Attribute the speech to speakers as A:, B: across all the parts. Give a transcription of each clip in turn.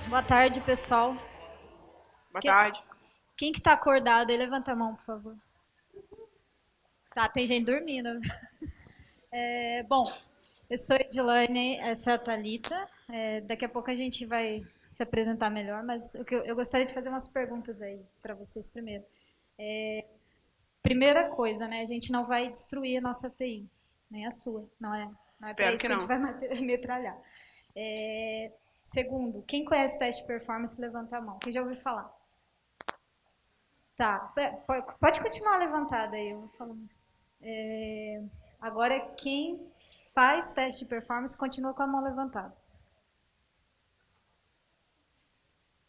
A: Boa tarde, pessoal.
B: Boa
A: Que-
B: tarde.
A: Quem que tá acordado aí, levanta a mão, por favor. Tá, tem gente dormindo. Bom, eu sou a Edilane, essa é a Thalita. Daqui a pouco a gente vai se apresentar melhor, mas eu gostaria de fazer umas perguntas aí para vocês primeiro. Primeira coisa, né? A gente não vai destruir a nossa TI, nem a sua. Não é para
B: Espero
A: isso
B: que
A: que a gente
B: não.
A: vai metralhar. Segundo, quem conhece teste de performance, levanta a mão. Quem já ouviu falar? Tá, pode continuar levantada aí, eu vou falando. É, Agora, quem faz teste de performance continua com a mão levantada.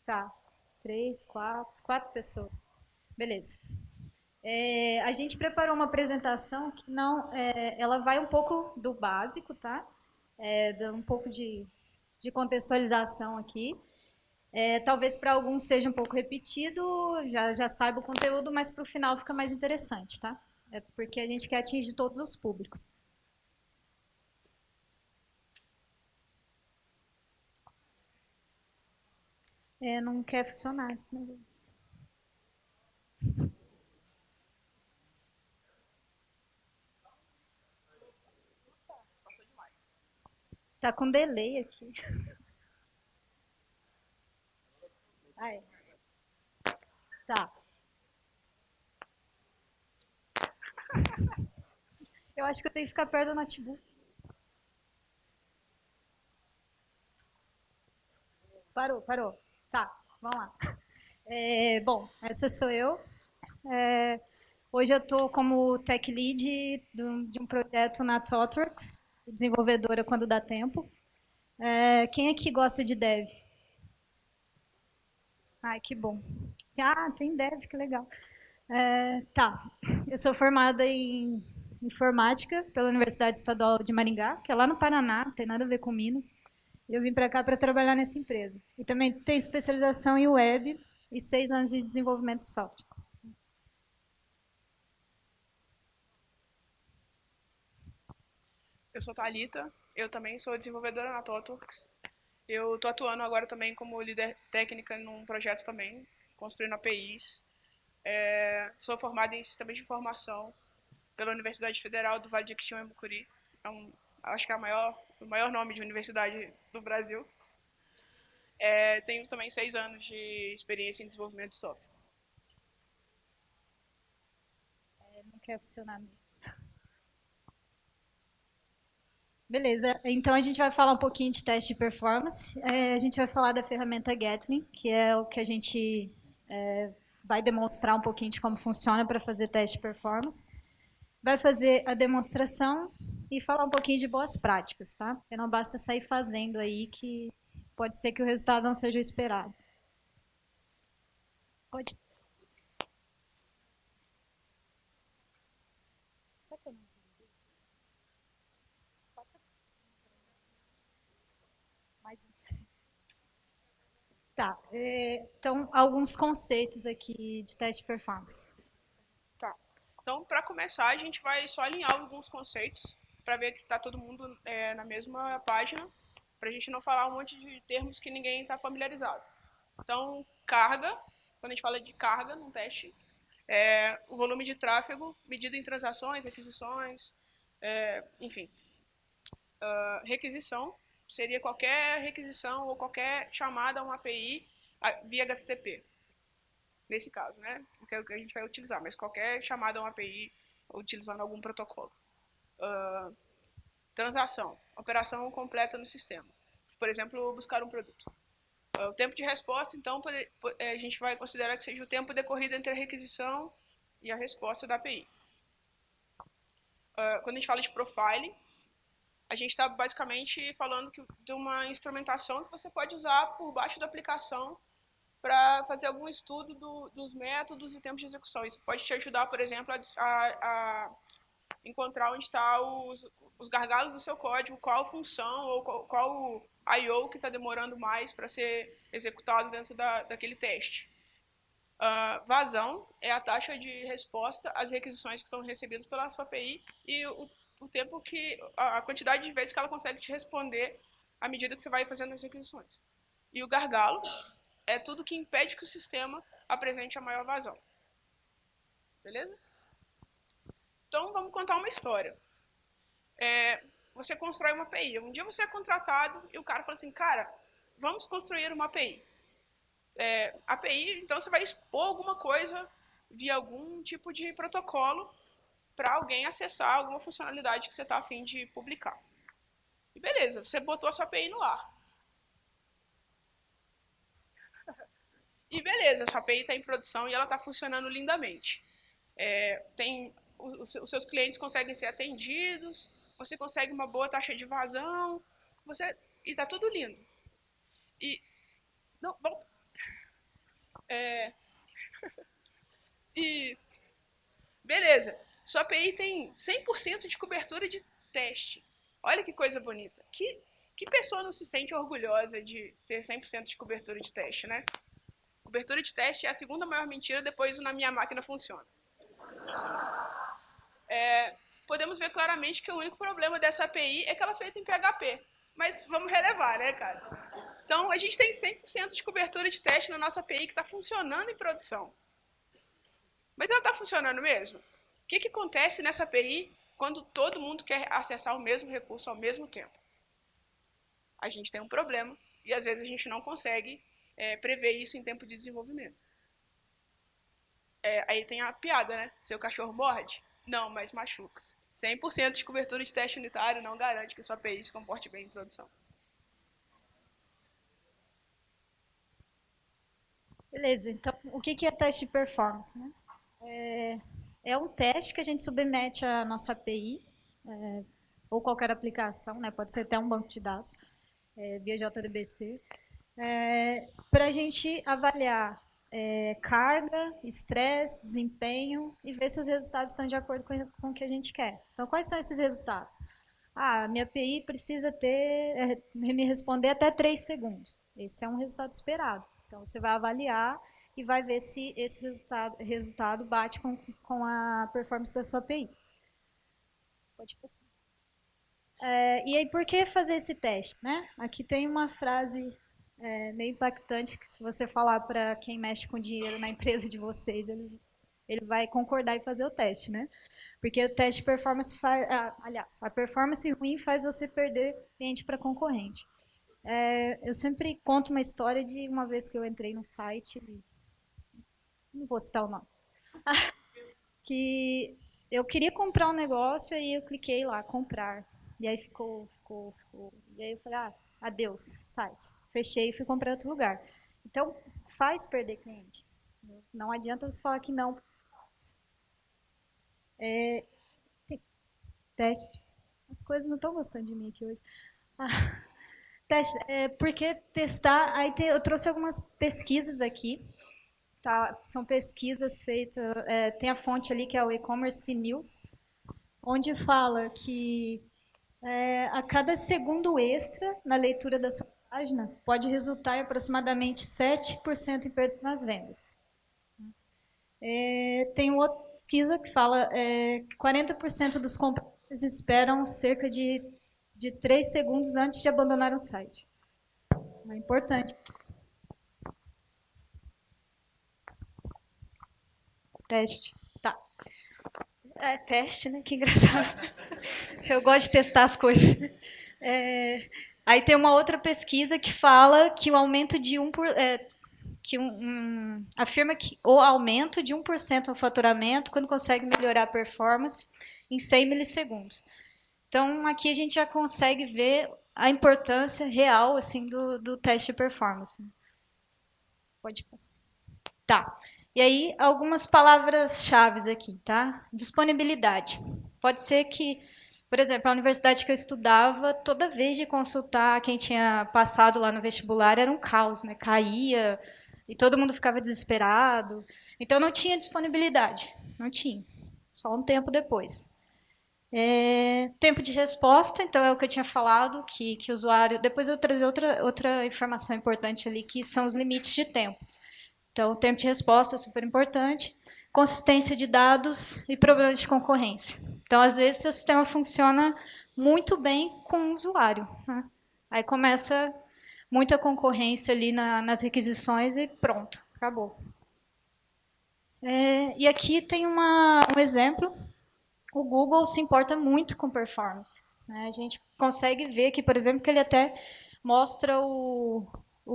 A: Tá, três, quatro pessoas. Beleza. A gente preparou uma apresentação que não, ela vai um pouco do básico, tá? Dá um pouco de contextualização aqui. Talvez para alguns seja um pouco repetido, já saiba o conteúdo, mas para o final fica mais interessante, tá? É porque a gente quer atingir todos os públicos. Não quer funcionar esse negócio. Tá com delay aqui. Ah, é. Tá. Eu acho que eu tenho que ficar perto do notebook. Parou. Tá, vamos lá. Bom, essa sou eu. É, Hoje eu estou como tech lead de um projeto na ThoughtWorks, desenvolvedora quando dá tempo. Quem aqui gosta de dev? Ai, que bom. Ah, tem dev, que legal. Tá, eu sou formada em informática pela Universidade Estadual de Maringá, que é lá no Paraná, não tem nada a ver com Minas. Eu vim para cá para trabalhar nessa empresa. E também tenho especialização em web e 6 anos de desenvolvimento de software.
B: Eu sou Thalita, eu também sou desenvolvedora na ThoughtWorks. Eu estou atuando agora também como líder técnica num projeto também, construindo APIs. Sou formada em sistemas de informação pela Universidade Federal do Vale de Jequitinhonha e Mucuri. Acho que é o maior nome de universidade do Brasil. Tenho também 6 anos de experiência em desenvolvimento de software.
A: Não quer funcionar mesmo. Beleza, então a gente vai falar um pouquinho de teste de performance. A gente vai falar da ferramenta Gatling, que é o que a gente vai demonstrar um pouquinho de como funciona para fazer teste de performance. Vai fazer a demonstração e falar um pouquinho de boas práticas, tá? Porque não basta sair fazendo aí que pode ser que o resultado não seja o esperado. Pode. Será que eu não desliguei? Passa mais um. Tá, então alguns conceitos aqui de teste de performance.
B: Tá. Então, para começar, a gente vai só alinhar alguns conceitos para ver que está todo mundo na mesma página, para a gente não falar um monte de termos que ninguém está familiarizado. Então, carga, quando a gente fala de carga num teste, é o volume de tráfego medido em transações, requisições, enfim. Requisição seria qualquer requisição ou qualquer chamada a uma API via HTTP, nesse caso, né? Que é o que a gente vai utilizar, mas qualquer chamada a uma API utilizando algum protocolo. Transação, operação completa no sistema. Por exemplo, buscar um produto. O tempo de resposta, então, a gente vai considerar que seja o tempo decorrido entre a requisição e a resposta da API. Quando a gente fala de profiling, a gente está basicamente falando de uma instrumentação que você pode usar por baixo da aplicação para fazer algum estudo dos métodos e tempos de execução. Isso pode te ajudar, por exemplo, a encontrar onde está os gargalos do seu código, qual função ou qual I/O que está demorando mais para ser executado dentro daquele teste. Vazão é a taxa de resposta às requisições que estão recebidas pela sua API e o tempo que a quantidade de vezes que ela consegue te responder à medida que você vai fazendo as requisições. E o gargalo é tudo que impede que o sistema apresente a maior vazão. Beleza? Então, vamos contar uma história. Você constrói uma API. Um dia você é contratado e o cara fala assim, cara, vamos construir uma API. API, então você vai expor alguma coisa via algum tipo de protocolo para alguém acessar alguma funcionalidade que você está a fim de publicar. E beleza, você botou a sua API no ar. E beleza, a sua API está em produção e ela está funcionando lindamente. Os seus clientes conseguem ser atendidos, você consegue uma boa taxa de vazão, e está tudo lindo. E, não, bom, e beleza, sua API tem 100% de cobertura de teste. Olha que coisa bonita. Que pessoa não se sente orgulhosa de ter 100% de cobertura de teste, né? Cobertura de teste é a segunda maior mentira depois do na minha máquina funciona. Podemos ver claramente que o único problema dessa API é que ela é feita em PHP. Mas vamos relevar, né, cara? Então, a gente tem 100% de cobertura de teste na nossa API que está funcionando em produção. Mas ela está funcionando mesmo? O que acontece nessa API quando todo mundo quer acessar o mesmo recurso ao mesmo tempo? A gente tem um problema e às vezes a gente não consegue prever isso em tempo de desenvolvimento. Aí tem a piada, né? Seu cachorro morde? Não, mas machuca. 100% de cobertura de teste unitário não garante que sua API se comporte bem em produção.
A: Beleza, então o que é teste de performance? Né? É um teste que a gente submete à nossa API, ou qualquer aplicação, né? Pode ser até um banco de dados, via JDBC, para a gente avaliar carga, estresse, desempenho e ver se os resultados estão de acordo com o que a gente quer. Então, quais são esses resultados? Minha API precisa me responder até 3 segundos. Esse é um resultado esperado. Então, você vai avaliar e vai ver se esse resultado bate com a performance da sua API. Pode passar. E aí, por que fazer esse teste? Né? Aqui tem uma frase meio impactante, que se você falar para quem mexe com dinheiro na empresa de vocês, ele vai concordar e fazer o teste, né? Porque o teste de performance aliás, a performance ruim faz você perder cliente para concorrente. Eu sempre conto uma história de uma vez que eu entrei no site, não vou citar o nome, que eu queria comprar um negócio e eu cliquei lá, comprar. E aí ficou. E aí eu falei, adeus, site. Fechei e fui comprar em outro lugar. Então, faz perder cliente. Não adianta você falar que não. Teste. As coisas não estão gostando de mim aqui hoje. Teste. Porque testar. Aí eu trouxe algumas pesquisas aqui. Tá? São pesquisas feitas. Tem a fonte ali que é o E-Commerce News, onde fala que a cada segundo extra na leitura da sua página pode resultar em aproximadamente 7% em perda nas vendas. Tem outra pesquisa que fala que 40% dos compradores esperam cerca de 3 segundos antes de abandonar o site. É importante. Teste. Tá. Teste, né? Que engraçado. Eu gosto de testar as coisas. Aí tem uma outra pesquisa que fala que o aumento de afirma que o aumento de 1% no faturamento quando consegue melhorar a performance em 100 milissegundos. Então, aqui a gente já consegue ver a importância real assim, do teste de performance. Pode passar. Tá. E aí, algumas palavras-chave aqui, tá? Disponibilidade. Pode ser que, por exemplo, a universidade que eu estudava, toda vez de consultar quem tinha passado lá no vestibular, era um caos, né? Caía, e todo mundo ficava desesperado. Então, não tinha disponibilidade. Não tinha. Só um tempo depois. Tempo de resposta, então é o que eu tinha falado, que o usuário... Depois eu vou trazer outra informação importante ali, que são os limites de tempo. Então, o tempo de resposta é super importante. Consistência de dados e problemas de concorrência. Então, às vezes, o sistema funciona muito bem com o usuário. Né? Aí começa muita concorrência ali nas requisições e pronto, acabou. E aqui tem um exemplo. O Google se importa muito com performance, né? A gente consegue ver aqui, por exemplo, que ele até mostra o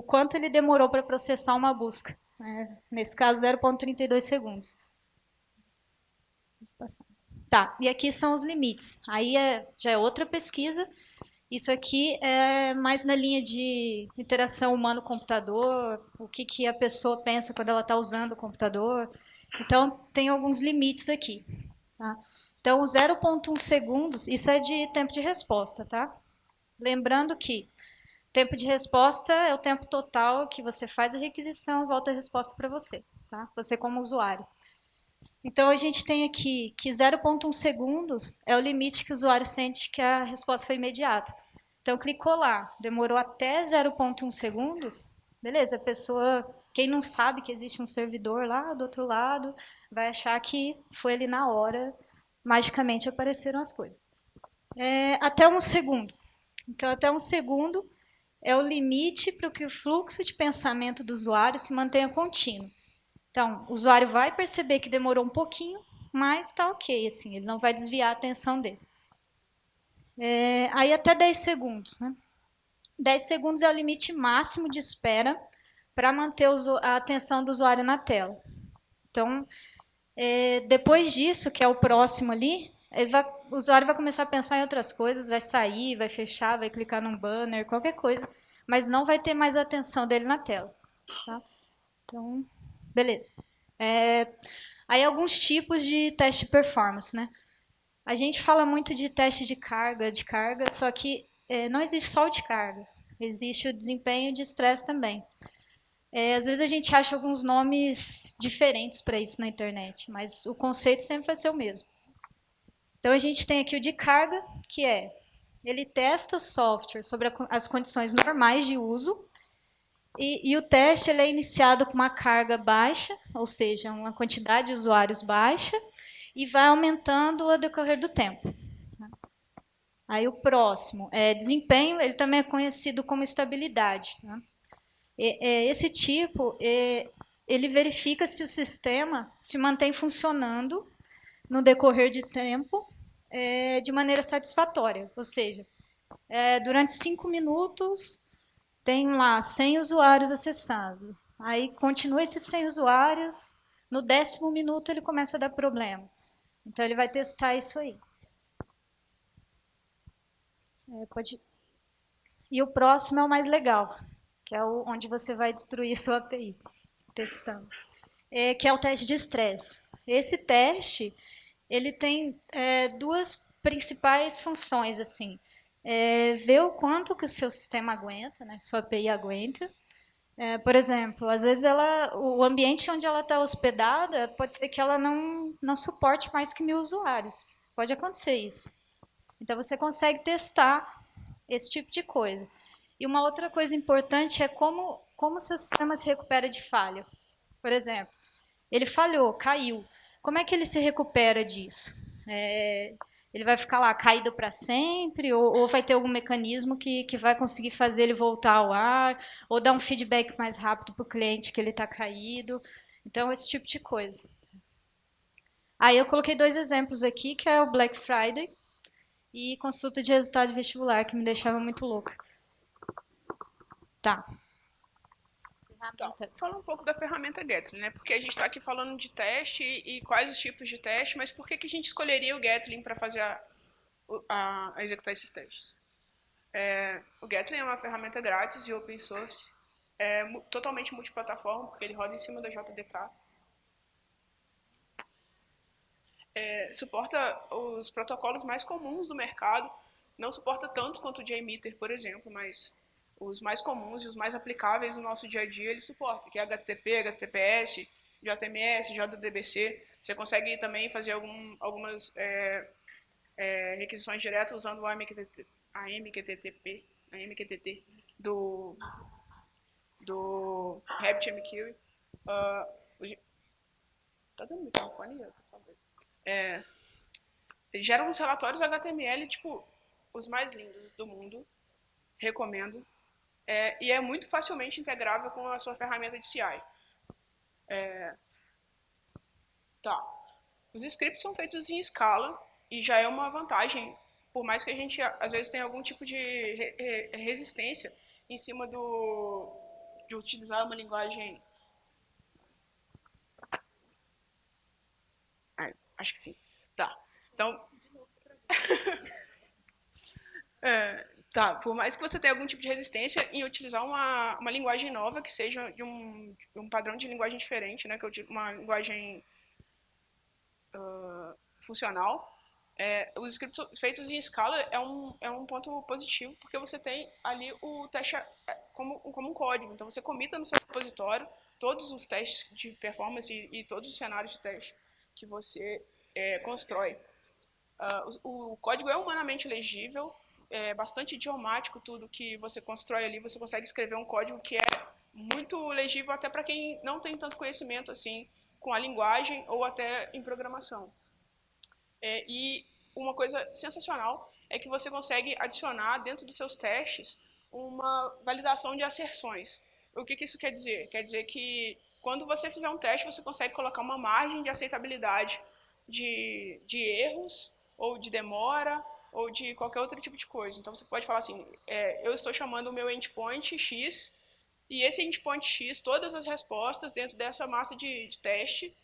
A: quanto ele demorou para processar uma busca, né? Nesse caso, 0,32 segundos. Tá, e aqui são os limites. Aí já é outra pesquisa. Isso aqui é mais na linha de interação humano-computador, o que a pessoa pensa quando ela está usando o computador. Então, tem alguns limites aqui. Tá? Então, 0,1 segundos, isso é de tempo de resposta, tá? Lembrando que tempo de resposta é o tempo total que você faz a requisição, volta a resposta para você, tá? Você como usuário. Então, a gente tem aqui que 0,1 segundos é o limite que o usuário sente que a resposta foi imediata. Então, clicou lá, demorou até 0,1 segundos, beleza, a pessoa, quem não sabe que existe um servidor lá do outro lado, vai achar que foi ali na hora, magicamente apareceram as coisas. Até 1 segundo. Então, até 1 segundo é o limite para que o fluxo de pensamento do usuário se mantenha contínuo. Então, o usuário vai perceber que demorou um pouquinho, mas está ok, assim, ele não vai desviar a atenção dele. Aí até 10 segundos. Né? 10 segundos é o limite máximo de espera para manter a atenção do usuário na tela. Então, depois disso, que é o próximo ali, o usuário vai começar a pensar em outras coisas, vai sair, vai fechar, vai clicar num banner, qualquer coisa, mas não vai ter mais a atenção dele na tela. Tá? Então, beleza. Aí alguns tipos de teste de performance, né? A gente fala muito de teste de carga, só que não existe só o de carga, existe o desempenho de estresse também. Às vezes a gente acha alguns nomes diferentes para isso na internet, mas o conceito sempre vai ser o mesmo. Então a gente tem aqui o de carga, que ele testa o software sobre as condições normais de uso, e o teste ele é iniciado com uma carga baixa, ou seja, uma quantidade de usuários baixa, e vai aumentando ao decorrer do tempo. Aí o próximo desempenho, ele também é conhecido como estabilidade. Tá? Esse tipo, ele verifica se o sistema se mantém funcionando no decorrer de tempo de maneira satisfatória. Ou seja, durante 5 minutos tem lá 100 usuários acessados. Aí continua esses 100 usuários, no 10º minuto ele começa a dar problema. Então ele vai testar isso aí. E o próximo é o mais legal, que é onde você vai destruir sua API, testando. Que é o teste de estresse. Esse teste, ele tem duas principais funções, assim. Ver o quanto que o seu sistema aguenta, né, sua API aguenta. Por exemplo, às vezes o ambiente onde ela está hospedada, pode ser que ela não suporte mais que 1.000 usuários. Pode acontecer isso. Então, você consegue testar esse tipo de coisa. E uma outra coisa importante é como o seu sistema se recupera de falha. Por exemplo, ele falhou, caiu. Como é que ele se recupera disso? Ele vai ficar lá caído para sempre? Ou vai ter algum mecanismo que vai conseguir fazer ele voltar ao ar? Ou dar um feedback mais rápido para o cliente que ele está caído? Então, esse tipo de coisa. Aí eu coloquei 2 exemplos aqui, que é o Black Friday e consulta de resultado de vestibular, que me deixava muito louca. Tá.
B: Então, fala um pouco da ferramenta Gatling, né? Porque a gente está aqui falando de teste e quais os tipos de teste, mas por que a gente escolheria o Gatling para fazer a executar esses testes? O Gatling é uma ferramenta grátis e open source, totalmente multiplataforma, porque ele roda em cima da JDK. Suporta os protocolos mais comuns do mercado, não suporta tanto quanto o JMeter, por exemplo, mas os mais comuns e os mais aplicáveis no nosso dia a dia ele suporta, que é HTTP, HTTPS, JMS, JDBC. Você consegue também fazer algumas requisições diretas usando o AMQTT do RabbitMQ. Tá dando microfone, por favor? Ele gera uns relatórios HTML, tipo, os mais lindos do mundo. Recomendo. e é muito facilmente integrável com a sua ferramenta de CI. Tá. Os scripts são feitos em escala e já é uma vantagem, por mais que a gente às vezes tenha algum tipo de resistência em cima de utilizar uma linguagem. Acho que sim. Tá. Então, tá, por mais que você tenha algum tipo de resistência em utilizar uma linguagem nova que seja de um padrão de linguagem diferente, né, que eu digo uma linguagem funcional, os scripts feitos em escala é um ponto positivo, porque você tem ali o teste como um código. Então, você comita no seu repositório todos os testes de performance e todos os cenários de teste que você constrói. O código é humanamente legível, é bastante idiomático tudo que você constrói ali. Você consegue escrever um código que é muito legível até para quem não tem tanto conhecimento assim com a linguagem ou até em programação. E uma coisa sensacional é que você consegue adicionar dentro dos seus testes uma validação de asserções. O que isso quer dizer? Quer dizer que quando você fizer um teste, você consegue colocar uma margem de aceitabilidade de erros, ou de demora, ou de qualquer outro tipo de coisa. Então você pode falar assim, eu estou chamando o meu endpoint X, e esse endpoint X, todas as respostas dentro dessa massa de teste,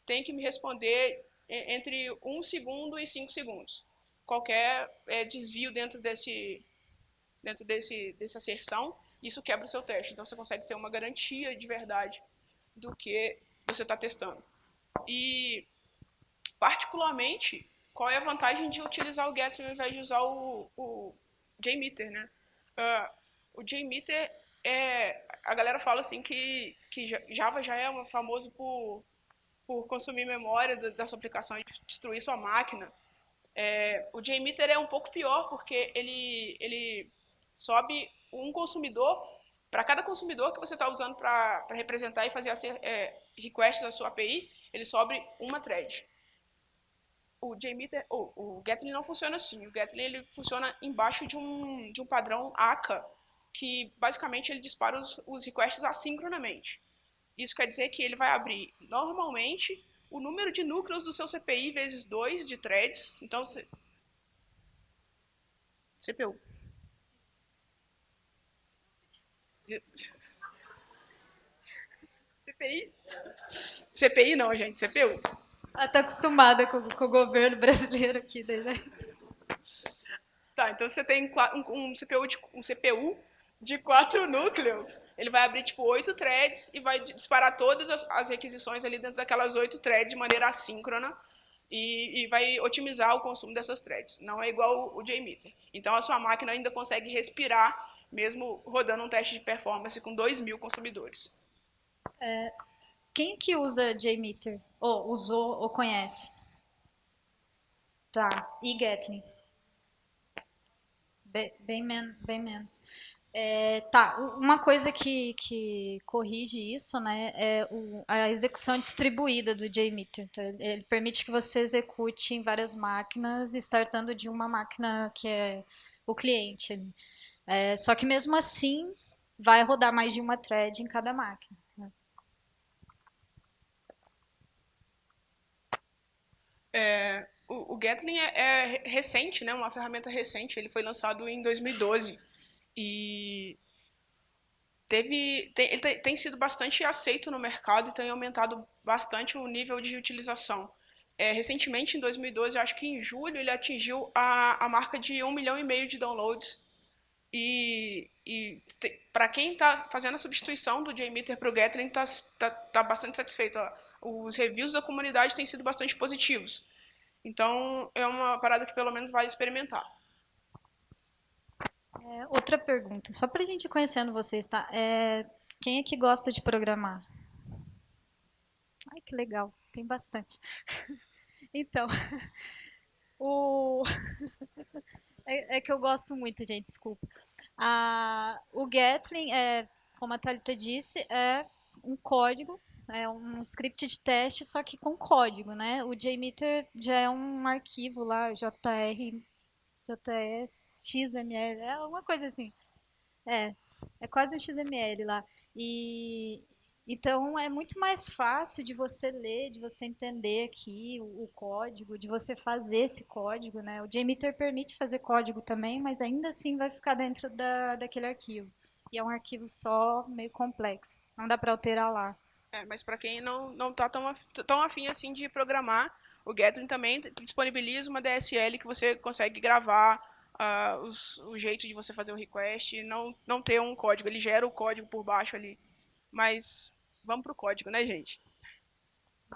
B: tem que me responder entre 1 segundo e 5 segundos. Qualquer desvio dessa asserção, isso quebra o seu teste. Então você consegue ter uma garantia de verdade do que você está testando. E, particularmente, qual é a vantagem de utilizar o Gatling ao invés de usar o JMeter, né? O JMeter a galera fala assim que Java já é famoso por consumir memória da sua aplicação e destruir sua máquina. O JMeter é um pouco pior, porque ele sobe um consumidor, para cada consumidor que você está usando para representar e fazer requests da sua API, ele sobe uma thread. O JMeter, o Gatling não funciona assim. O Gatling ele funciona embaixo de um padrão ACA, que basicamente ele dispara os requests assincronamente. Isso quer dizer que ele vai abrir normalmente o número de núcleos do seu CPI vezes 2 de threads. Então, CPU. CPI? CPI não, gente, CPU.
A: Ela tá acostumada com o governo brasileiro aqui, né?
B: Tá, então você tem um CPU de 4 núcleos. Ele vai abrir tipo 8 threads e vai disparar todas as requisições ali dentro daquelas 8 threads de maneira assíncrona e vai otimizar o consumo dessas threads. Não é igual o JMeter. Então a sua máquina ainda consegue respirar mesmo rodando um teste de performance com 2.000 consumidores.
A: Quem que usa JMeter? Ou usou ou conhece? Tá. E Gatling? Bem menos. Tá, uma coisa que corrige isso, né, é a execução distribuída do JMeter. Então, ele permite que você execute em várias máquinas, startando de uma máquina que é o cliente. Só que mesmo assim, vai rodar mais de uma thread em cada máquina. Né?
B: O Gatling é recente, né, uma ferramenta recente. Ele foi lançado em 2012 e ele tem sido bastante aceito no mercado e tem aumentado bastante o nível de utilização. Recentemente, em 2012, acho que em julho, ele atingiu a marca de 1,5 milhão de downloads. Para quem está fazendo a substituição do JMeter para o Gatling, tá bastante satisfeito. Os reviews da comunidade têm sido bastante positivos. Então, é uma parada que pelo menos vale experimentar.
A: Outra pergunta, só para a gente ir conhecendo vocês, tá? Quem é que gosta de programar? Ai, que legal, tem bastante. Então, o... é que eu gosto muito, gente, desculpa. O Gatling, como a Thalita disse, é um código, é um script de teste, só que com código, né? O JMeter já é um arquivo lá, JR, JS, XML, é uma coisa assim. É. É quase um XML lá. E então é muito mais fácil de você ler, de você entender aqui o código, de você fazer esse código, né? O JMeter permite fazer código também, mas ainda assim vai ficar dentro daquele arquivo. E é um arquivo só, meio complexo. Não dá para alterar lá.
B: Mas para quem não tá tão afim assim de programar, o Gatling também disponibiliza uma DSL que você consegue gravar o jeito de você fazer o request e não ter um código. Ele gera o código por baixo ali. Mas vamos pro código, né, gente?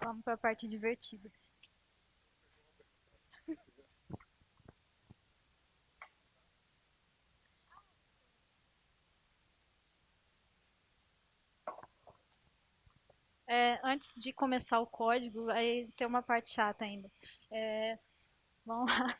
A: Vamos para a parte divertida. Antes de começar o código, aí tem uma parte chata ainda. Vamos lá.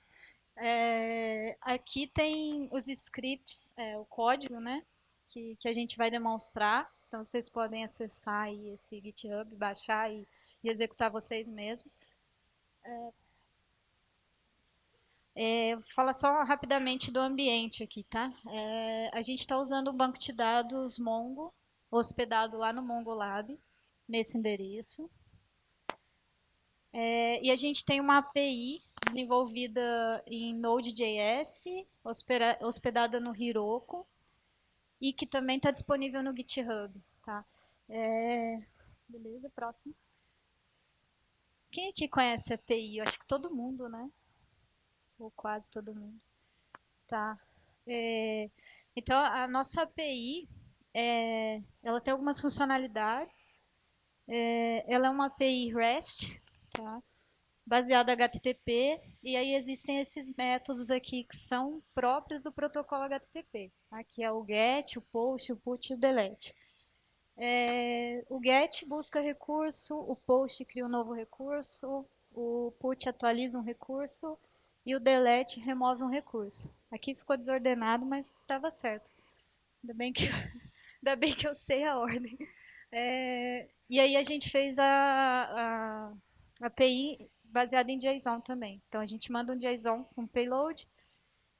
A: Aqui tem os scripts, o código, né? Que a gente vai demonstrar. Então vocês podem acessar aí esse GitHub, baixar e executar vocês mesmos. Fala só rapidamente do ambiente aqui, tá? A gente está usando o banco de dados Mongo, hospedado lá no MongoLab, nesse endereço. E a gente tem uma API desenvolvida em Node.js, hospedada no Heroku, e que também está disponível no GitHub, tá? Beleza, próximo. Quem aqui conhece a API? Eu acho que todo mundo, né? Ou quase todo mundo. Tá. É, então, a nossa API, ela tem algumas funcionalidades. Ela é uma API REST, tá? Baseada em HTTP, e aí existem esses métodos aqui que são próprios do protocolo HTTP. Aqui é o GET, o POST, o PUT e o DELETE. O GET busca recurso, o POST cria um novo recurso, o PUT atualiza um recurso e o DELETE remove um recurso. Aqui ficou desordenado, mas estava certo. Ainda bem que, ainda bem que eu sei a ordem. E aí a gente fez a API baseada em JSON também. Então a gente manda um JSON com payload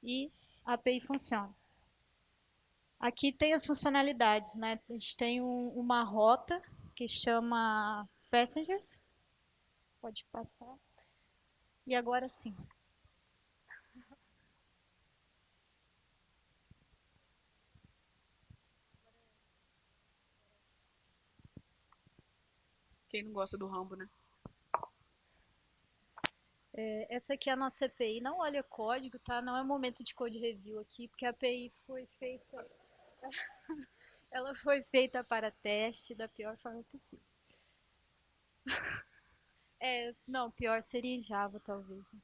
A: e a API funciona. Aqui tem as funcionalidades, né? A gente tem uma rota que chama Passengers. Pode passar. E agora sim.
B: Quem não gosta do Rambo, né?
A: Essa aqui é a nossa API. Não olha código, tá? Não é momento de code review aqui, porque a API foi feita. Ela foi feita para teste da pior forma possível. Não, pior seria em Java, talvez. Não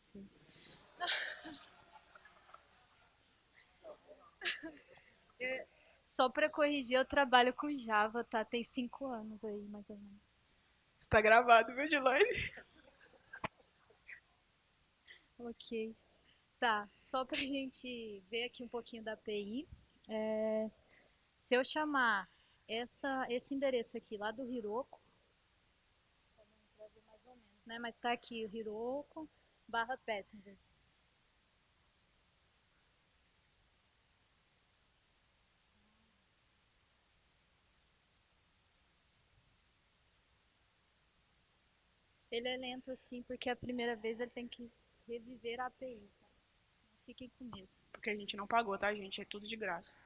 A: sei. Só para corrigir, eu trabalho com Java, tá? Tem 5 anos aí, mais ou menos.
B: Está gravado, viu, Dilane?
A: Ok. Tá, só pra gente ver aqui um pouquinho da API. Se eu chamar esse endereço aqui lá do Heroku, vai ver mais ou menos, né? Mas tá aqui o Heroku barra passengers. Ele é lento assim porque a primeira vez ele tem que reviver a API, tá? Não fiquem com medo.
B: Porque a gente não pagou, tá, gente? É tudo de graça.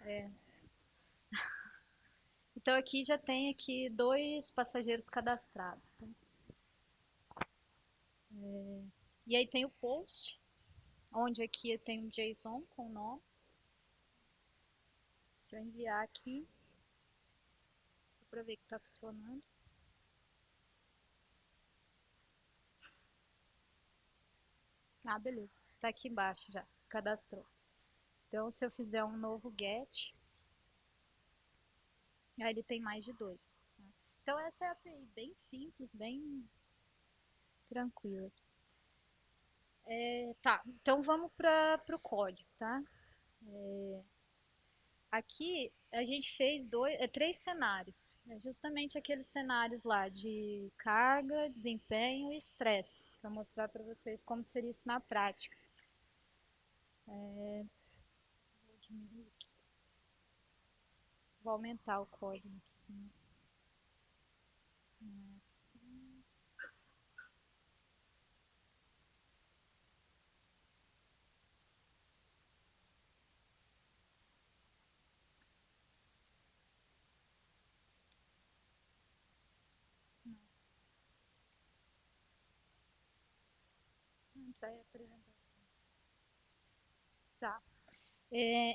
A: Então aqui já tem aqui 2 passageiros cadastrados, tá? E aí tem o post, onde aqui tem um JSON com o nome. Se eu enviar aqui, só para ver que está funcionando. Ah, beleza. Está aqui embaixo já, cadastrou. Então, se eu fizer um novo get, aí ele tem mais de 2. Tá? Então, essa é a API bem simples, bem tranquila. Tá, então vamos para o código, tá? Aqui a gente fez 3 cenários. Justamente aqueles cenários lá de carga, desempenho e estresse, para mostrar para vocês como seria isso na prática. Vou diminuir aqui. Vou aumentar o código aqui. Não é assim. Não, não entrar em apresentação. Tá.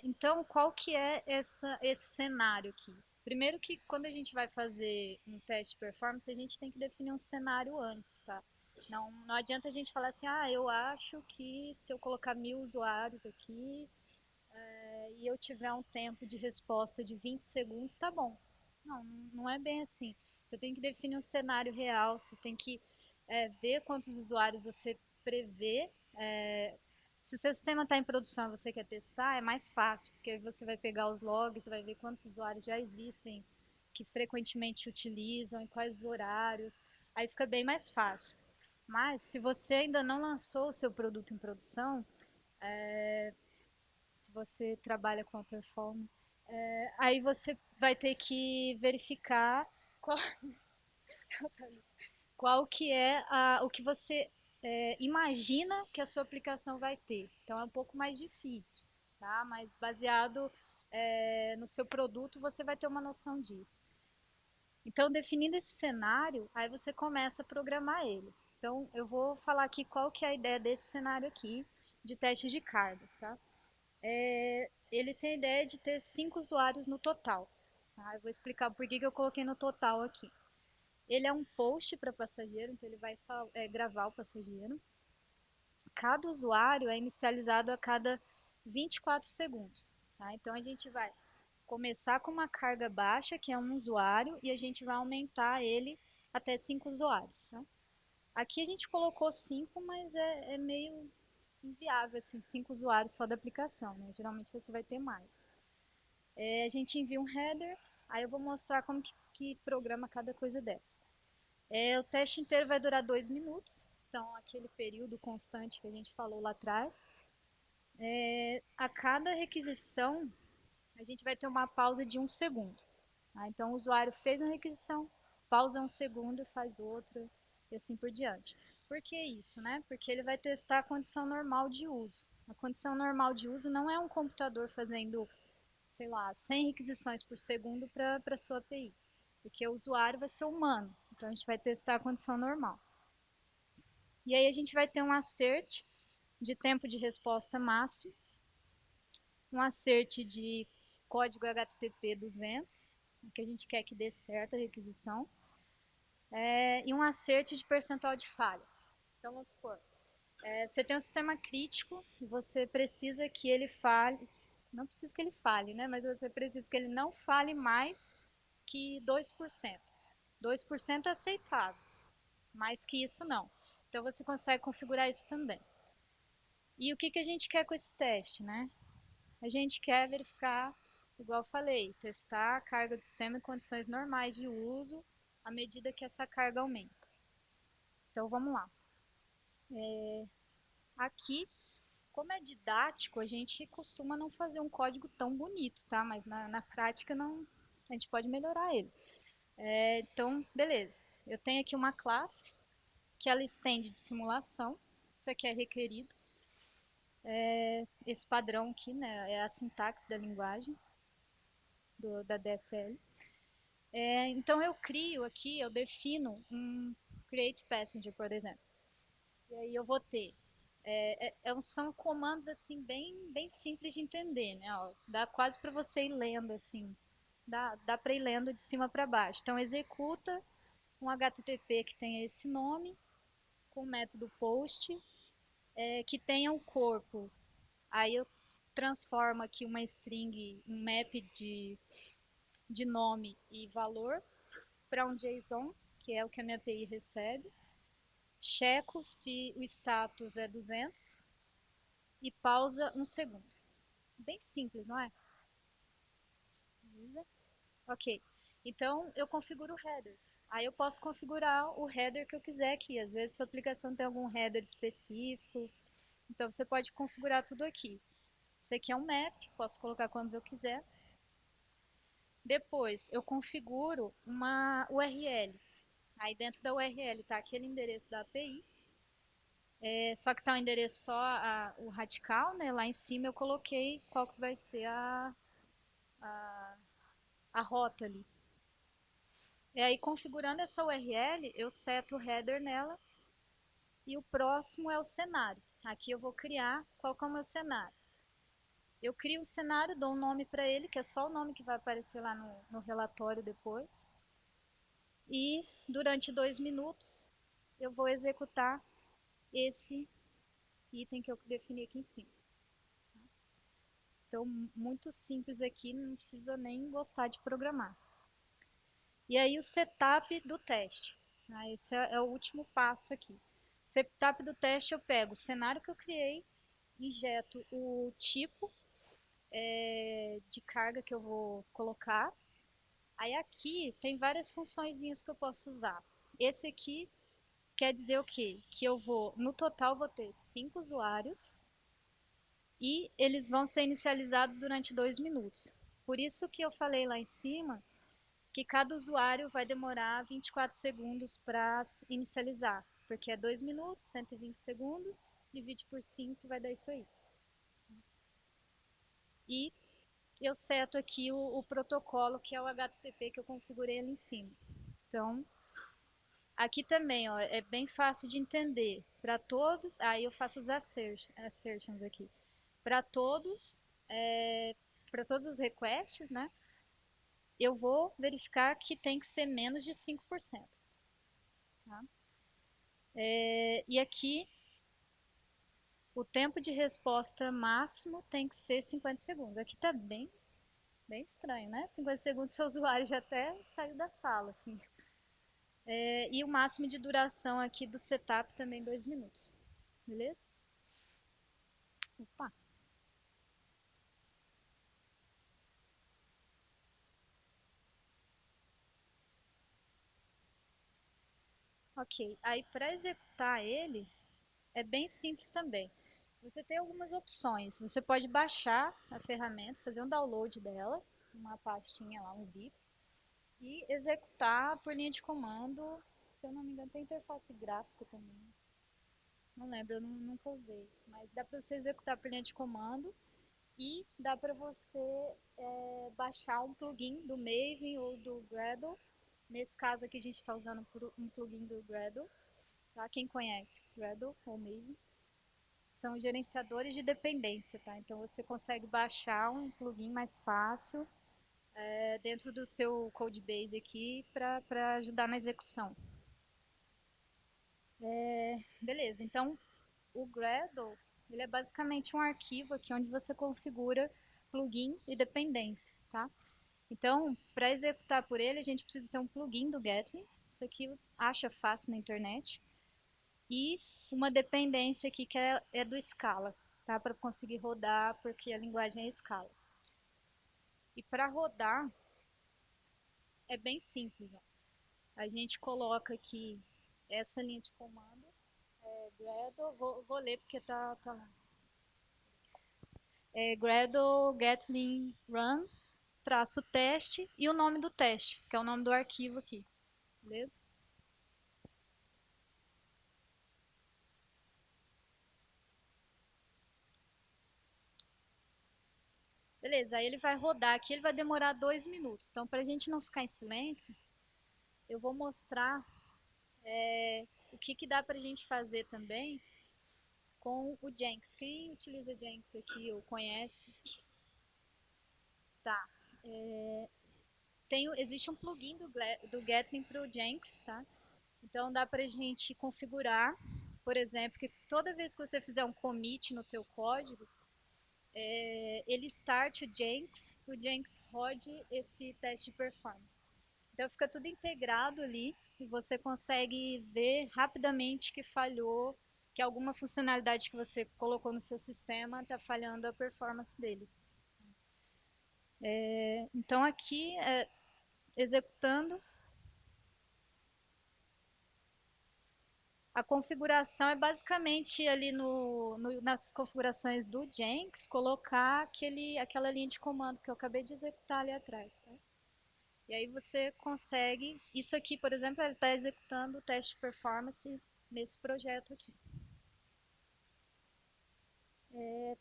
A: Então, qual que é esse cenário aqui? Primeiro que quando a gente vai fazer um teste de performance, a gente tem que definir um cenário antes, tá? Não adianta a gente falar assim, ah, eu acho que se eu colocar 1.000 usuários aqui, e eu tiver um tempo de resposta de 20 segundos, tá bom. Não, não é bem assim. Você tem que definir um cenário real, você tem que ver quantos usuários você prevê. Se o seu sistema está em produção e você quer testar, é mais fácil, porque aí você vai pegar os logs, vai ver quantos usuários já existem, que frequentemente utilizam, em quais horários. Aí fica bem mais fácil. Mas se você ainda não lançou o seu produto em produção, se você trabalha com Waterform, aí você vai ter que verificar qual, qual que é o que você imagina que a sua aplicação vai ter. Então é um pouco mais difícil, tá? Mas baseado no seu produto, você vai ter uma noção disso. Então, definindo esse cenário, aí você começa a programar ele. Então, eu vou falar aqui qual que é a ideia desse cenário aqui de teste de carga, tá? Ele tem a ideia de ter 5 usuários no total. Tá? Eu vou explicar por que eu coloquei no total aqui. Ele é um post para passageiro, então ele vai gravar o passageiro. Cada usuário é inicializado a cada 24 segundos. Tá? Então a gente vai começar com uma carga baixa, que é um usuário, e a gente vai aumentar ele até 5 usuários. Tá? Aqui a gente colocou 5, mas é meio inviável, assim, 5 usuários só da aplicação, né? Geralmente você vai ter mais. A gente envia um header, aí eu vou mostrar como que programa cada coisa dessa. O teste inteiro vai durar 2 minutos, então aquele período constante que a gente falou lá atrás. A cada requisição, a gente vai ter uma pausa de 1 segundo. Tá? Então o usuário fez uma requisição, pausa 1 segundo, faz outra e assim por diante. Por que isso? Né? Porque ele vai testar a condição normal de uso. A condição normal de uso não é um computador fazendo, sei lá, 100 requisições por segundo para a sua API, porque o usuário vai ser humano, então a gente vai testar a condição normal. E aí a gente vai ter um assert de tempo de resposta máximo, um assert de código HTTP 200, que a gente quer que dê certo a requisição, e um assert de percentual de falha. Então vamos supor, você tem um sistema crítico e você precisa que ele fale, não precisa que ele fale, né? Mas você precisa que ele não fale mais que 2%. 2% é aceitável, mais que isso não. Então você consegue configurar isso também. E o que a gente quer com esse teste, né? A gente quer verificar, igual eu falei, testar a carga do sistema em condições normais de uso à medida que essa carga aumenta. Então vamos lá. Aqui, como é didático, a gente costuma não fazer um código tão bonito, tá? Mas na prática não, a gente pode melhorar ele. Então, beleza. Eu tenho aqui uma classe que ela estende de simulação. Isso aqui é requerido. Esse padrão aqui, né, é a sintaxe da linguagem da DSL. Então eu crio aqui, eu defino um create passenger, por exemplo. E aí eu vou ter são comandos assim bem simples de entender, né? Ó, dá quase para você ir lendo assim, dá para ir lendo de cima para baixo. Então executa um HTTP que tenha esse nome, com o método post, que tenha um corpo. Aí eu transformo aqui uma string, um map de nome e valor para um JSON, que é o que a minha API recebe. Checo se o status é 200 e pausa 1 segundo. Bem simples, não é? Beleza? Ok. Então eu configuro o header. Aí eu posso configurar o header que eu quiser aqui. Às vezes sua aplicação tem algum header específico. Então você pode configurar tudo aqui. Isso aqui é um map, posso colocar quantos eu quiser. Depois, eu configuro uma URL. Aí dentro da URL está aquele endereço da API, só que está o endereço só o radical, né? Lá em cima eu coloquei qual que vai ser a, a rota ali. E aí, configurando essa URL, eu seto o header nela e o próximo é o cenário. Aqui eu vou criar qual que é o meu cenário. Eu crio o cenário, dou um nome para ele, que é só o nome que vai aparecer lá no relatório depois. E durante 2 minutos eu vou executar esse item que eu defini aqui em cima. Então, muito simples aqui, não precisa nem gostar de programar. E aí o setup do teste. Esse é o último passo aqui. Setup do teste, eu pego o cenário que eu criei, injeto o tipo de carga que eu vou colocar. Aí aqui tem várias funçõezinhas que eu posso usar. Esse aqui quer dizer o quê? Que eu vou, no total, vou ter 5 usuários e eles vão ser inicializados durante 2 minutos. Por isso que eu falei lá em cima que cada usuário vai demorar 24 segundos para inicializar, porque é 2 minutos, 120 segundos, divide por 5 vai dar isso aí. E eu seto aqui o protocolo, que é o HTTP que eu configurei ali em cima. Então, aqui também, ó, é bem fácil de entender. Para todos, aí eu faço os assertions aqui. Para todos, para todos os requests, né? Eu vou verificar que tem que ser menos de 5%. Tá? E aqui, o tempo de resposta máximo tem que ser 50 segundos. Aqui tá bem estranho, né? 50 segundos, seu usuário já até saiu da sala, assim. E o máximo de duração aqui do setup também 2 minutos. Beleza? Opa. Ok. Aí para executar ele, é bem simples também. Você tem algumas opções. Você pode baixar a ferramenta, fazer um download dela, uma pastinha lá, um zip, e executar por linha de comando. Se eu não me engano, tem interface gráfica também. Não lembro, eu nunca usei. Mas dá para você executar por linha de comando e dá para você baixar um plugin do Maven ou do Gradle. Nesse caso aqui a gente está usando um plugin do Gradle. Tá? Quem conhece Gradle ou Maven? São gerenciadores de dependência, tá? Então você consegue baixar um plugin mais fácil dentro do seu codebase aqui para ajudar na execução. Beleza, então o Gradle ele é basicamente um arquivo aqui onde você configura plugin e dependência, tá? Então, para executar por ele, a gente precisa ter um plugin do Gatling, isso aqui acha fácil na internet, e uma dependência aqui que é do Scala, tá? Para conseguir rodar, porque a linguagem é Scala. E para rodar, é bem simples, ó. A gente coloca aqui essa linha de comando, Gradle, vou ler porque tá lá. Gradle Gatling Run, traço teste e o nome do teste, que é o nome do arquivo aqui, beleza? Beleza, aí ele vai rodar aqui, ele vai demorar 2 minutos. Então, para a gente não ficar em silêncio, eu vou mostrar o que dá para a gente fazer também com o Jenkins. Quem utiliza Jenkins aqui ou conhece? Tá. Existe um plugin do Gatling para o Jenkins, tá? Então dá para a gente configurar, por exemplo, que toda vez que você fizer um commit no teu código, ele start o Jenkins rode esse teste de performance. Então fica tudo integrado ali e você consegue ver rapidamente que falhou, que alguma funcionalidade que você colocou no seu sistema está falhando a performance dele. Então aqui, executando, a configuração é basicamente ali nas configurações do Jenkins, colocar aquela linha de comando que eu acabei de executar ali atrás. Tá? E aí você consegue, isso aqui, por exemplo, ele está executando o teste de performance nesse projeto aqui.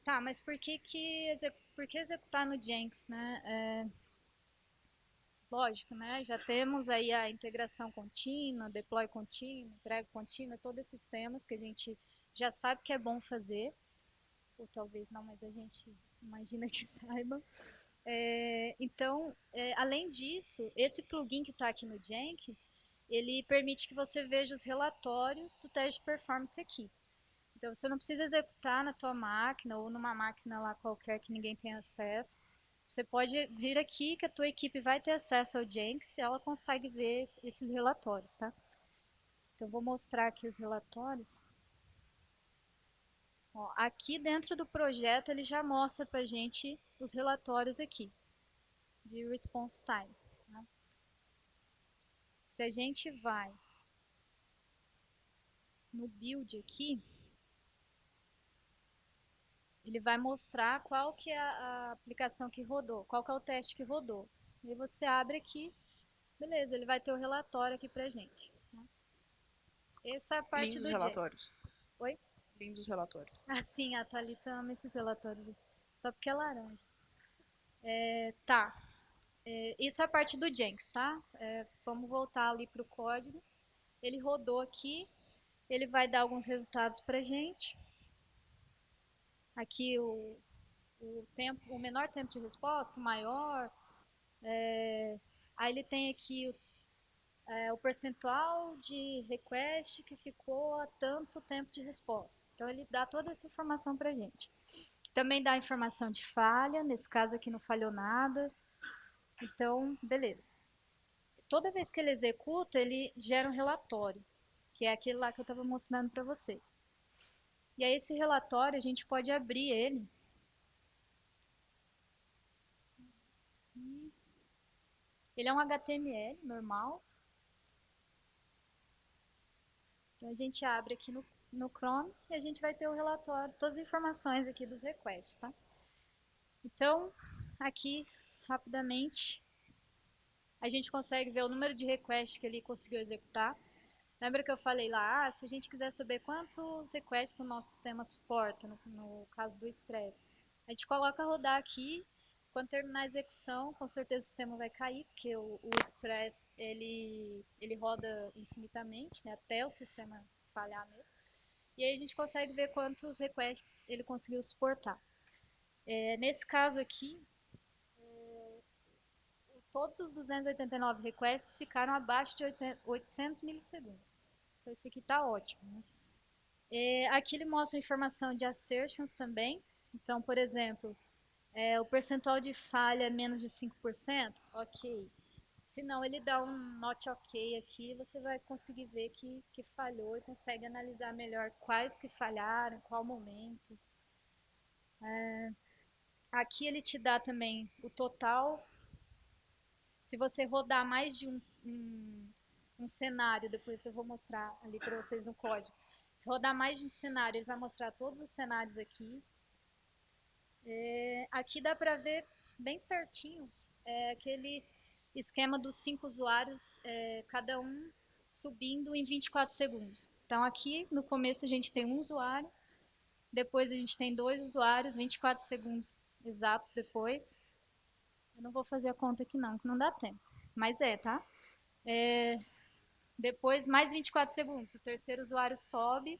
A: Tá, mas por que executar no Jenkins, né? Lógico, né? Já temos aí a integração contínua, deploy contínuo, entrega contínua, todos esses temas que a gente já sabe que é bom fazer, ou talvez não, mas a gente imagina que saiba. Então, além disso, esse plugin que está aqui no Jenkins, ele permite que você veja os relatórios do teste de performance aqui. Então, você não precisa executar na tua máquina ou numa máquina lá qualquer que ninguém tenha acesso. Você pode vir aqui que a tua equipe vai ter acesso ao Jenkins e ela consegue ver esses relatórios, tá? Então, vou mostrar aqui os relatórios. Ó, aqui dentro do projeto, ele já mostra para a gente os relatórios aqui, de response time. Tá? Se a gente vai no build aqui, ele vai mostrar qual que é a aplicação que rodou, qual que é o teste que rodou. E aí você abre aqui, beleza, ele vai ter o relatório aqui pra gente. Né? Essa é a parte
B: Lindos
A: do Jenkins.
B: relatórios.
A: Oi?
B: Lindos relatórios.
A: Ah, sim, a Thalita ama esses relatórios. Só porque é laranja. Tá. Isso é a parte do Jenkins, tá? Vamos voltar ali pro código. Ele rodou aqui, ele vai dar alguns resultados pra gente. Aqui o menor tempo de resposta, o maior. Aí ele tem aqui o percentual de request que ficou a tanto tempo de resposta. Então ele dá toda essa informação para a gente. Também dá informação de falha, nesse caso aqui não falhou nada. Então, beleza. Toda vez que ele executa, ele gera um relatório, que é aquele lá que eu estava mostrando para vocês. E aí esse relatório a gente pode abrir ele. Ele é um HTML normal. Então a gente abre aqui no Chrome e a gente vai ter o relatório, todas as informações aqui dos requests, tá? Então, aqui, rapidamente, a gente consegue ver o número de requests que ele conseguiu executar. Lembra que eu falei lá, se a gente quiser saber quantos requests o nosso sistema suporta, no caso do estresse, a gente coloca rodar aqui, quando terminar a execução, com certeza o sistema vai cair, porque o estresse, ele roda infinitamente, né, até o sistema falhar mesmo. E aí a gente consegue ver quantos requests ele conseguiu suportar. Nesse caso aqui, todos os 289 requests ficaram abaixo de 800 milissegundos. Então esse aqui está ótimo. Né? Aqui ele mostra a informação de assertions também. Então, por exemplo, o percentual de falha é menos de 5%, ok. Se não, ele dá um not ok aqui, você vai conseguir ver que falhou e consegue analisar melhor quais que falharam, qual momento. Aqui ele te dá também o total. Se você rodar mais de um cenário, depois eu vou mostrar ali para vocês no código. Se rodar mais de um cenário, ele vai mostrar todos os cenários aqui. Aqui dá para ver bem certinho aquele esquema dos 5 usuários, cada um subindo em 24 segundos. Então aqui no começo a gente tem um usuário, depois a gente tem 2 usuários, 24 segundos exatos depois. Eu não vou fazer a conta aqui não, que não dá tempo. Mas tá? Depois mais 24 segundos, o terceiro usuário sobe.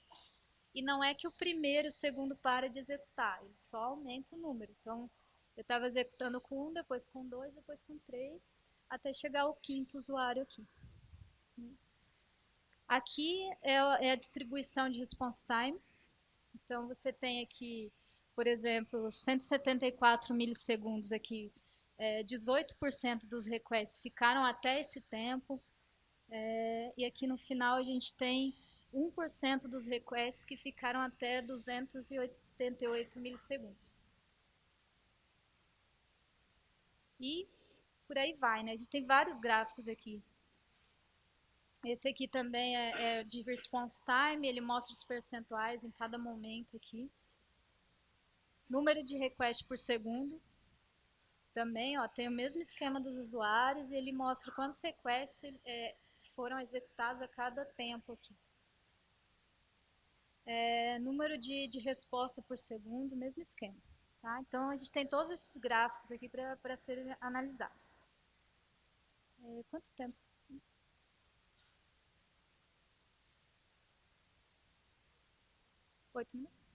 A: E não é que o primeiro e o segundo para de executar, ele só aumenta o número. Então, eu estava executando com 1, depois com 2, depois com 3, até chegar ao quinto usuário aqui. Aqui é a distribuição de response time. Então, você tem aqui, por exemplo, 174 milissegundos aqui. 18% dos requests ficaram até esse tempo. E aqui no final a gente tem 1% dos requests que ficaram até 288 milissegundos. E por aí vai, né? A gente tem vários gráficos aqui. Esse aqui também é de response time, ele mostra os percentuais em cada momento aqui. Número de requests por segundo. Também, ó, tem o mesmo esquema dos usuários e ele mostra quantos requests foram executados a cada tempo aqui. Número de resposta por segundo, mesmo esquema. Tá? Então, a gente tem todos esses gráficos aqui para serem analisados. Quanto tempo? 8 minutos?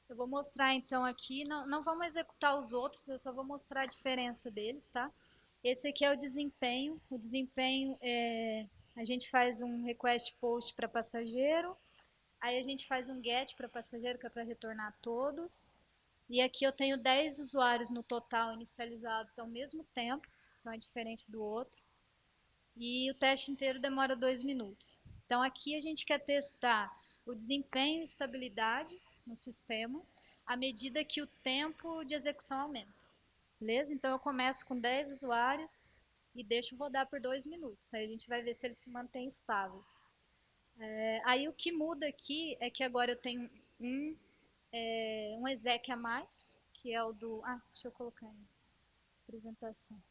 A: Eu vou mostrar então aqui, não vamos executar os outros, eu só vou mostrar a diferença deles, tá? Esse aqui é o desempenho a gente faz um request post para passageiro, aí a gente faz um get para passageiro, que é para retornar todos, e aqui eu tenho 10 usuários no total inicializados ao mesmo tempo, então é diferente do outro, e o teste inteiro demora 2 minutos. Então aqui a gente quer testar o desempenho e estabilidade no sistema, à medida que o tempo de execução aumenta. Beleza? Então eu começo com 10 usuários e deixo rodar por 2 minutos. Aí a gente vai ver se ele se mantém estável. Aí o que muda aqui é que agora eu tenho um exec a mais, que é o do... deixa eu colocar em apresentação.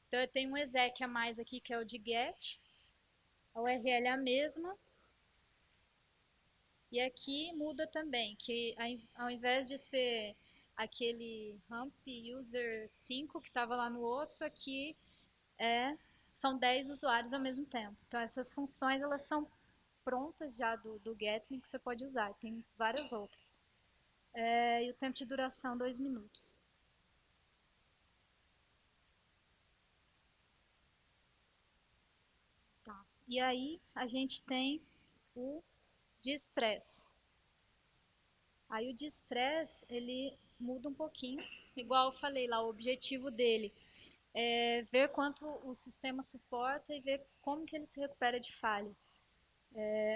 A: Então eu tenho um exec a mais aqui, que é o de get. A URL é a mesma. E aqui muda também, que ao invés de ser aquele ramp user 5 que estava lá no outro, aqui são 10 usuários ao mesmo tempo. Então essas funções elas são prontas já do Gatling que você pode usar. Tem várias outras. E o tempo de duração 2 minutos. Tá. E aí a gente tem o de estresse. Aí o de estresse, ele muda um pouquinho. Igual eu falei lá, o objetivo dele é ver quanto o sistema suporta e ver como que ele se recupera de falha.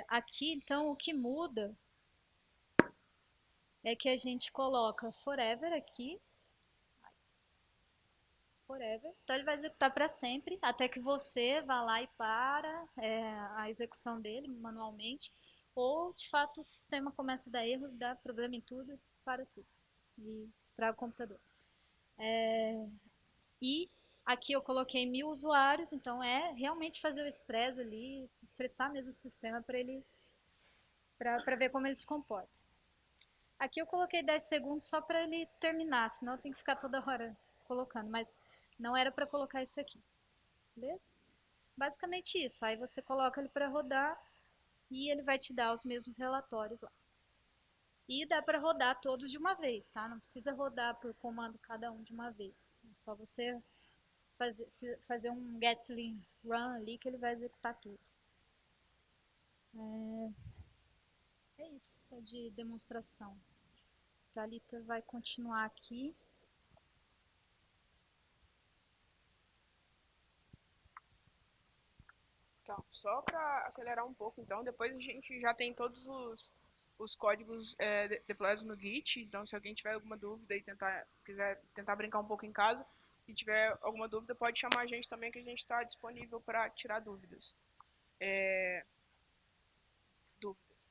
A: Aqui, então, o que muda é que a gente coloca forever aqui. Forever. Então ele vai executar para sempre, até que você vá lá e para a execução dele manualmente. Ou, de fato, o sistema começa a dar erro, dá problema em tudo, para tudo. E estraga o computador. E aqui eu coloquei 1000 usuários, então é realmente fazer o estresse ali, estressar mesmo o sistema para ver como ele se comporta. Aqui eu coloquei 10 segundos só para ele terminar, senão eu tenho que ficar toda hora colocando, mas não era para colocar isso aqui, beleza? Basicamente isso, aí você coloca ele para rodar e ele vai te dar os mesmos relatórios lá. E dá para rodar todos de uma vez, tá? Não precisa rodar por comando cada um de uma vez, é só você fazer um Gatling run ali que ele vai executar todos. É isso, é de demonstração. A Thalita vai continuar aqui.
B: Então, só para acelerar um pouco, então, depois a gente já tem todos os códigos deployados no Git, então se alguém tiver alguma dúvida e quiser tentar brincar um pouco em casa, e tiver alguma dúvida, pode chamar a gente também, que a gente está disponível para tirar dúvidas. Dúvidas.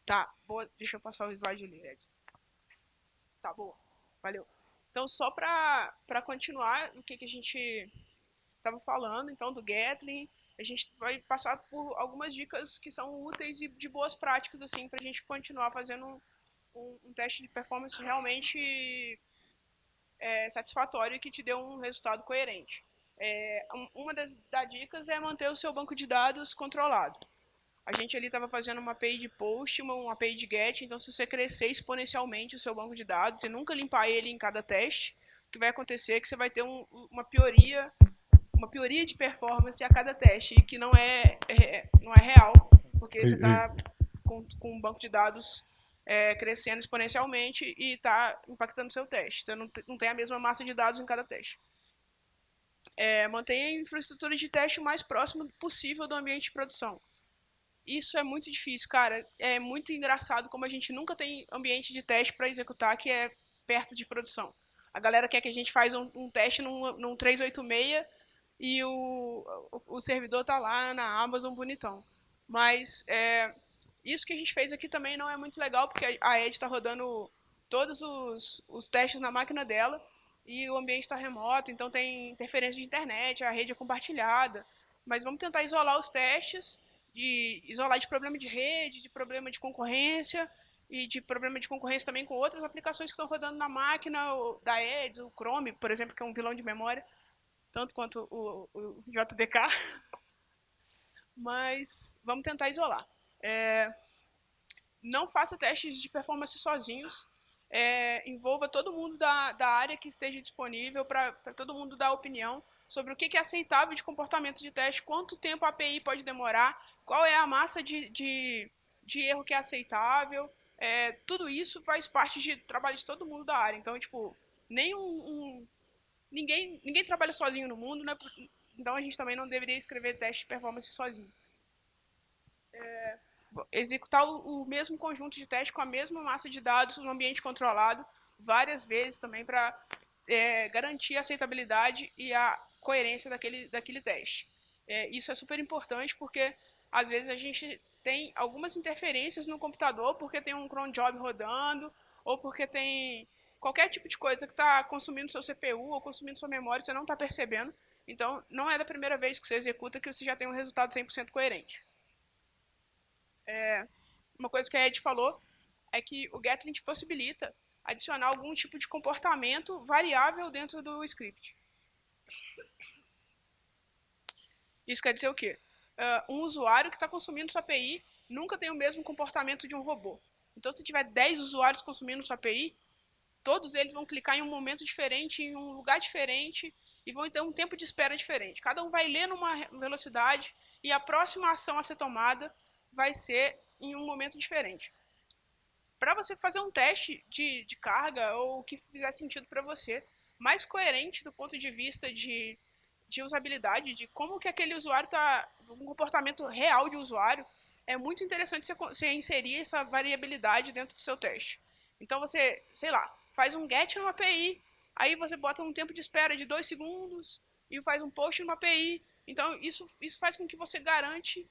B: Tá, boa, deixa eu passar o slide ali, Edson. Tá, boa, valeu. Então, só para continuar o que a gente estava falando, então, do Gatling, a gente vai passar por algumas dicas que são úteis e de boas práticas, assim, para a gente continuar fazendo um teste de performance realmente satisfatório e que te dê um resultado coerente. Uma das dicas é manter o seu banco de dados controlado. A gente ali estava fazendo uma API de post, uma API de get, então se você crescer exponencialmente o seu banco de dados e nunca limpar ele em cada teste, o que vai acontecer é que você vai ter uma pioria de performance a cada teste, e que não é real, porque você está com um banco de dados crescendo exponencialmente e está impactando o seu teste. Você não tem a mesma massa de dados em cada teste. Mantenha a infraestrutura de teste o mais próximo possível do ambiente de produção. Isso é muito difícil, cara. É muito engraçado como a gente nunca tem ambiente de teste para executar que é perto de produção. A galera quer que a gente faz um teste num 386 e o servidor tá lá na Amazon bonitão. Mas isso que a gente fez aqui também não é muito legal, porque a Edge está rodando todos os testes na máquina dela e o ambiente está remoto, então tem interferência de internet, a rede é compartilhada. Mas vamos tentar isolar os testes, isolar de problema de rede, de problema de concorrência e de problema de concorrência também com outras aplicações que estão rodando na máquina, da Edge, o Chrome, por exemplo, que é um vilão de memória, tanto quanto o JDK. Mas vamos tentar isolar. Não faça testes de performance sozinhos. Envolva todo mundo da área que esteja disponível para todo mundo dar opinião sobre o que é aceitável de comportamento de teste, quanto tempo a API pode demorar, qual é a massa de erro que é aceitável. Tudo isso faz parte de trabalho de todo mundo da área. Então, tipo, ninguém trabalha sozinho no mundo, né? Então a gente também não deveria escrever teste de performance sozinho. Executar o mesmo conjunto de teste com a mesma massa de dados no ambiente controlado várias vezes também para garantir a aceitabilidade e a coerência daquele teste. Isso é super importante porque às vezes a gente tem algumas interferências no computador porque tem um cron job rodando ou porque tem qualquer tipo de coisa que está consumindo seu CPU ou consumindo sua memória e você não está percebendo. Então, não é da primeira vez que você executa que você já tem um resultado 100% coerente. Uma coisa que a Ed falou é que o Gatling te possibilita adicionar algum tipo de comportamento variável dentro do script. Isso quer dizer o quê? Um usuário que está consumindo sua API nunca tem o mesmo comportamento de um robô. Então, se tiver 10 usuários consumindo sua API, todos eles vão clicar em um momento diferente, em um lugar diferente, e vão ter um tempo de espera diferente. Cada um vai ler numa velocidade, e a próxima ação a ser tomada vai ser em um momento diferente. Para você fazer um teste de carga, ou o que fizer sentido para você, mais coerente do ponto de vista de usabilidade, de como que aquele usuário está, um comportamento real de usuário, é muito interessante você inserir essa variabilidade dentro do seu teste. Então você, sei lá, faz um get numa API, aí você bota um tempo de espera de 2 segundos e faz um post numa API. Então isso faz com que você garante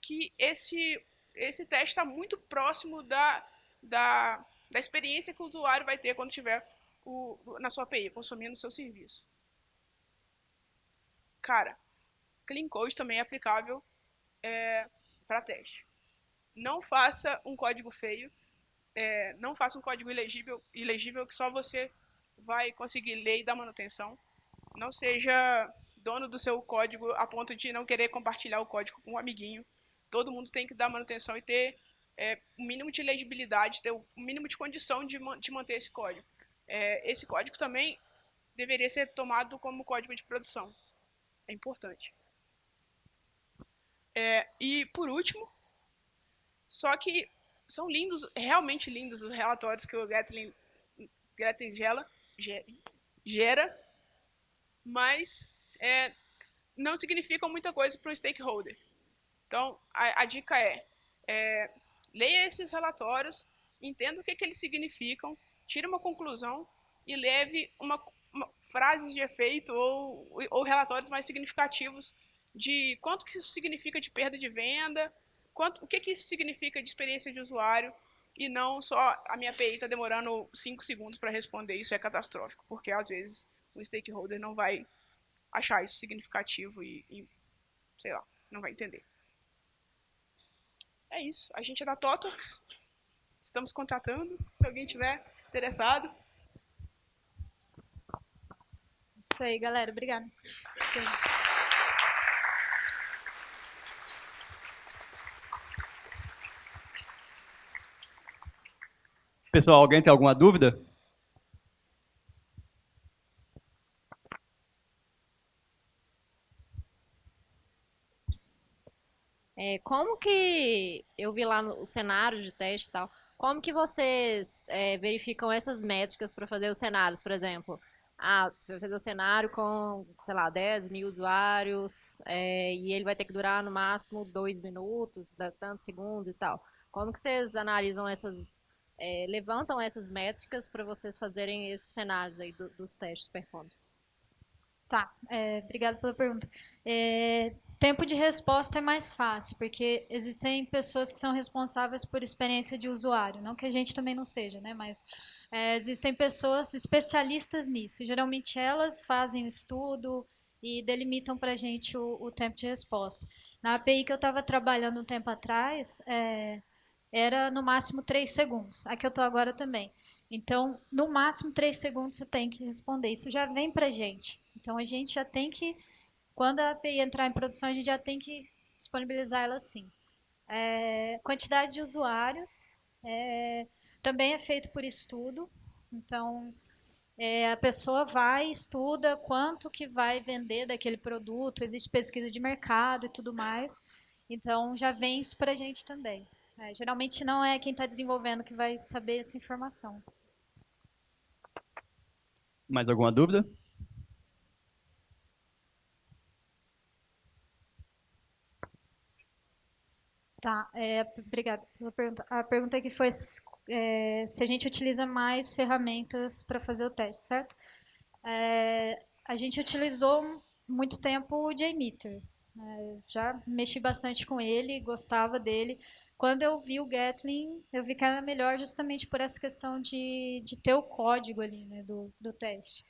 B: que esse teste está muito próximo da experiência que o usuário vai ter quando estiver na sua API, consumindo o seu serviço. Cara, Clean Code também é aplicável para teste. Não faça um código feio, não faça um código ilegível que só você vai conseguir ler e dar manutenção. Não seja dono do seu código a ponto de não querer compartilhar o código com um amiguinho. Todo mundo tem que dar manutenção e ter o mínimo de legibilidade, ter o mínimo de condição de manter esse código. Esse código também deveria ser tomado como código de produção. É importante. E, por último, só que são lindos, realmente lindos os relatórios que o Gatling gera, mas não significam muita coisa para um stakeholder. Então, a dica leia esses relatórios, entenda o que eles significam, tire uma conclusão e leve frases de efeito ou relatórios mais significativos de quanto que isso significa de perda de venda, o que isso significa de experiência de usuário, e não só a minha API está demorando 5 segundos para responder, isso é catastrófico, porque às vezes o stakeholder não vai achar isso significativo e sei lá, não vai entender. É isso, a gente é da Totox, estamos contratando, se alguém tiver interessado.
A: Isso aí, galera, obrigada.
C: Pessoal, alguém tem alguma dúvida?
D: Como que eu vi lá no cenário de teste e tal, como que vocês verificam essas métricas para fazer os cenários, por exemplo? Você vai fazer o cenário com, sei lá, 10 mil usuários, e ele vai ter que durar no máximo 2 minutos, tantos segundos e tal. Como que vocês analisam levantam essas métricas para vocês fazerem esses cenários aí dos testes performance?
A: Tá, obrigada pela pergunta. Tempo de resposta é mais fácil, porque existem pessoas que são responsáveis por experiência de usuário. Não que a gente também não seja, né? Mas existem pessoas especialistas nisso. Geralmente elas fazem o estudo e delimitam para a gente o tempo de resposta. Na API que eu estava trabalhando um tempo atrás, era no máximo 3 segundos. A que eu estou agora também. Então, no máximo 3 segundos você tem que responder. Isso já vem para a gente. Então, a gente já tem que, quando a API entrar em produção, a gente já tem que disponibilizar ela assim. Quantidade de usuários também é feito por estudo. Então, a pessoa vai, estuda quanto que vai vender daquele produto, existe pesquisa de mercado e tudo mais. Então, já vem isso para a gente também. Geralmente não é quem está desenvolvendo que vai saber essa informação.
C: Mais alguma dúvida?
A: Tá, obrigada pela pergunta. A pergunta aqui foi se a gente utiliza mais ferramentas para fazer o teste, certo? A gente utilizou muito tempo o JMeter. Já mexi bastante com ele, gostava dele. Quando eu vi o Gatling, eu vi que era melhor justamente por essa questão de ter o código ali, né, do teste.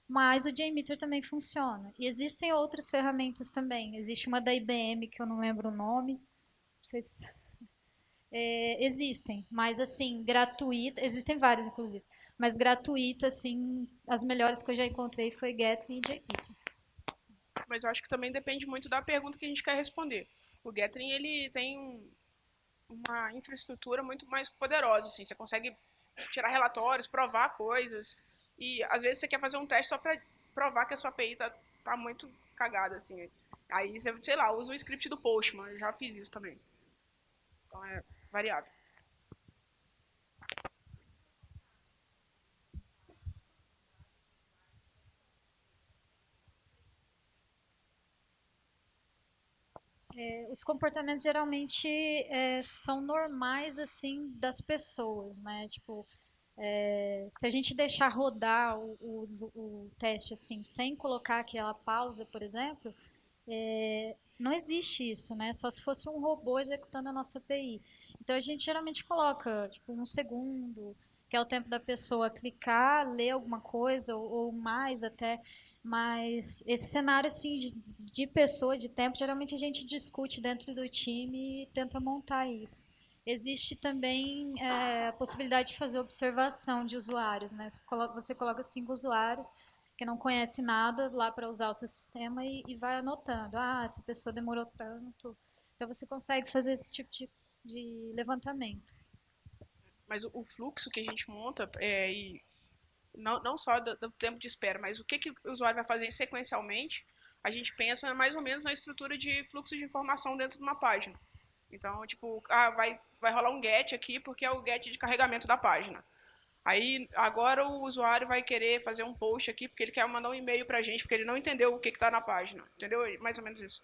A: Mas o JMeter também funciona. E existem outras ferramentas também. Existe uma da IBM que eu não lembro o nome. Não sei se... existem, mas assim, gratuita, existem várias inclusive, mas gratuita, assim, as melhores que eu já encontrei foi Gatling e JMeter.
B: Mas eu acho que também depende muito da pergunta que a gente quer responder. O Gatling, ele tem uma infraestrutura muito mais poderosa, assim, você consegue tirar relatórios, provar coisas, e às vezes você quer fazer um teste só para provar que a sua API tá muito cagada, assim. Aí você, sei lá, usa o script do Postman, eu já fiz isso também. Então é variável.
A: Os comportamentos geralmente são normais, assim, das pessoas, né? Tipo, se a gente deixar rodar o teste, assim, sem colocar aquela pausa, por exemplo, não existe isso, né? Só se fosse um robô executando a nossa API. Então, a gente geralmente coloca, tipo, 1 segundo, que é o tempo da pessoa clicar, ler alguma coisa, ou mais até. Mas esse cenário, assim, de pessoa, de tempo, geralmente a gente discute dentro do time e tenta montar isso. Existe também a possibilidade de fazer observação de usuários, né? Você coloca 5 usuários que não conhece nada lá para usar o seu sistema e vai anotando. Ah, essa pessoa demorou tanto. Então você consegue fazer esse tipo de levantamento.
B: Mas o fluxo que a gente monta, e não só do tempo de espera, mas o que o usuário vai fazer sequencialmente, a gente pensa mais ou menos na estrutura de fluxo de informação dentro de uma página. Então, tipo, vai rolar um get aqui porque é o get de carregamento da página. Aí, agora o usuário vai querer fazer um post aqui porque ele quer mandar um e-mail pra gente porque ele não entendeu o que está na página. Entendeu? Mais ou menos isso.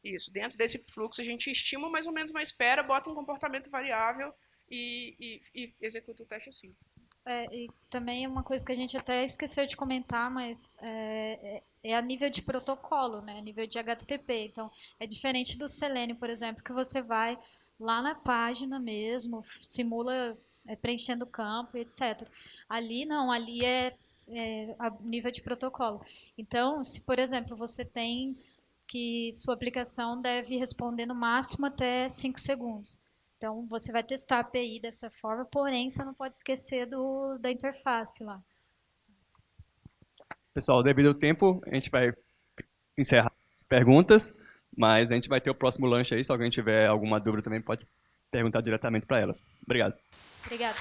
B: Isso. Dentro desse fluxo, a gente estima mais ou menos uma espera, bota um comportamento variável e executa o teste assim.
A: E também uma coisa que a gente até esqueceu de comentar, mas é a nível de protocolo, né? A nível de HTTP. Então, é diferente do Selenium, por exemplo, que você vai lá na página mesmo, simula preenchendo o campo, etc. Ali não, ali é a nível de protocolo. Então, se, por exemplo, você tem que sua aplicação deve responder no máximo até 5 segundos. Então, você vai testar a API dessa forma, porém, você não pode esquecer da interface lá.
C: Pessoal, devido ao tempo, a gente vai encerrar as perguntas, mas a gente vai ter o próximo lanche aí. Se alguém tiver alguma dúvida também pode perguntar diretamente para elas. Obrigado.
A: Obrigada.